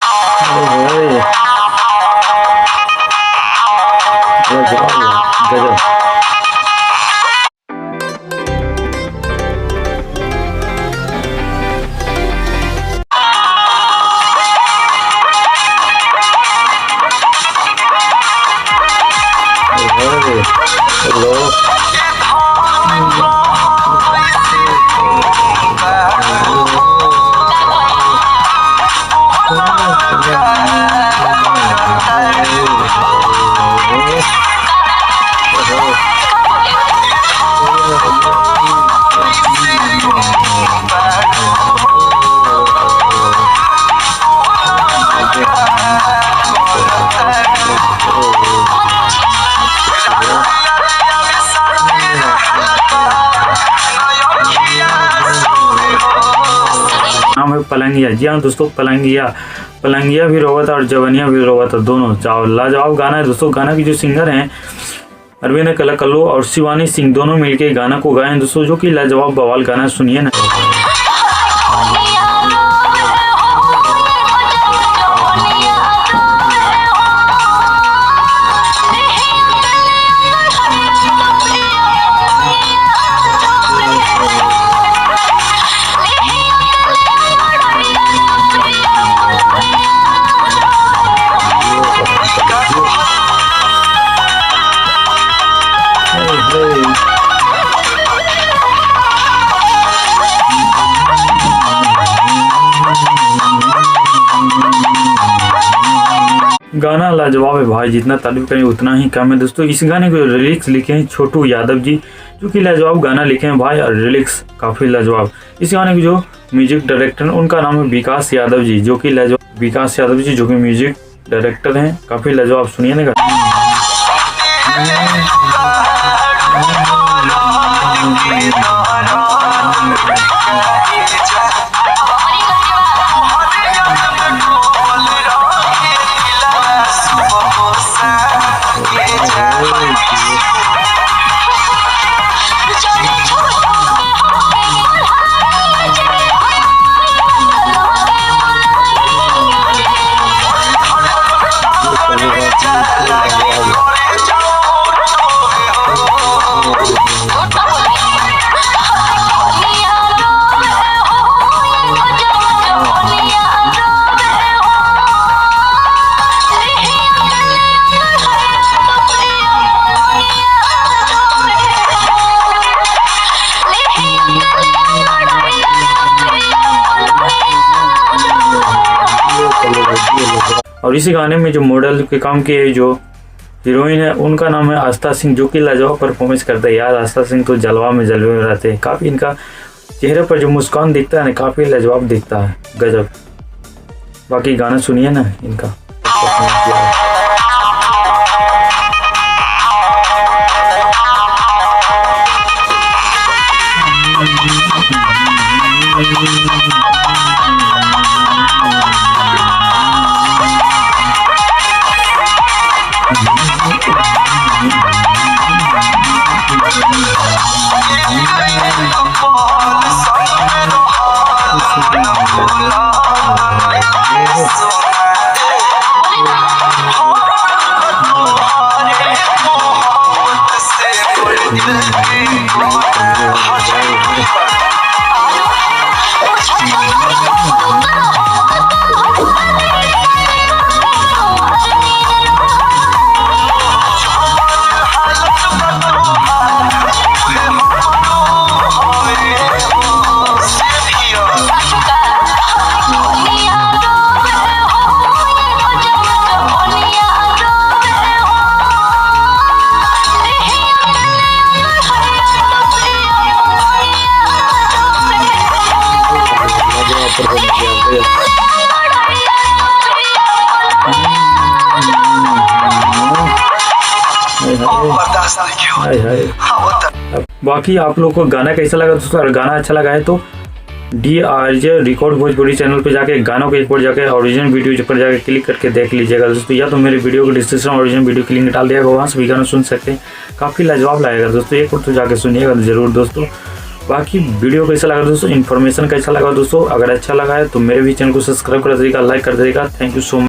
ओए, गजब। हेलो, नाम है पलंगिया। जी हाँ दोस्तों, पलंगिया भी रोवा था और जवनिया भी रोवा था, दोनों लाजवाब गाना है दोस्तों। गाना की जो सिंगर हैं अरविंद कल्लो और शिवानी सिंह, दोनों मिलके गाना को गाए हैं दोस्तों, जो कि लाजवाब बवाल गाना, सुनिए ना। गाना लाजवाब है भाई, जितना तारीफ करें उतना ही कम है दोस्तों। इस गाने को लिरिक्स लिखे हैं छोटू यादव जी, जो कि लाजवाब गाना लिखे हैं भाई, और लिरिक्स काफ़ी लाजवाब। इस गाने के जो म्यूजिक डायरेक्टर उनका नाम है विकास यादव जी, जो कि म्यूजिक डायरेक्टर हैं, काफ़ी लाजवाब, सुनिए ना। और इसी गाने में जो मॉडल के काम किए जो हीरोइन है उनका नाम है आस्था सिंह, जो कि लाजवाब परफॉर्मेंस करता है यार। आस्था सिंह तो जलवे में रहते हैं, काफ़ी इनका चेहरे पर जो मुस्कान दिखता है ना, काफ़ी लाजवाब दिखता है, गजब। बाकी गाना सुनिए ना इनका। बाकी आप लोग को गाना कैसा लगा दोस्तों? अगर गाना अच्छा लगा है तो DRJ रिकॉर्ड भोजपुरी चैनल पे जाके गानों के एक बार जाके ओरिजिनल वीडियो पर जाके क्लिक करके देख लीजिएगा दोस्तों, या तो मेरे वीडियो को डिस्क्रिप्शन में ओरिजिनल वीडियो की लिंक डाल दिया, वहाँ से भी गाना सुन सकते हैं, काफ़ी लाजवाब लगेगा दोस्तों। एक बार तो जाके सुनिएगा जरूर दोस्तों। बाकी वीडियो कैसा लगा दोस्तों, इन्फॉर्मेशन कैसा लगा दोस्तों, अगर अच्छा लगा है तो मेरे भी चैनल को सब्सक्राइब कर दीजिएगा, लाइक कर दीजिएगा। Thank you so much.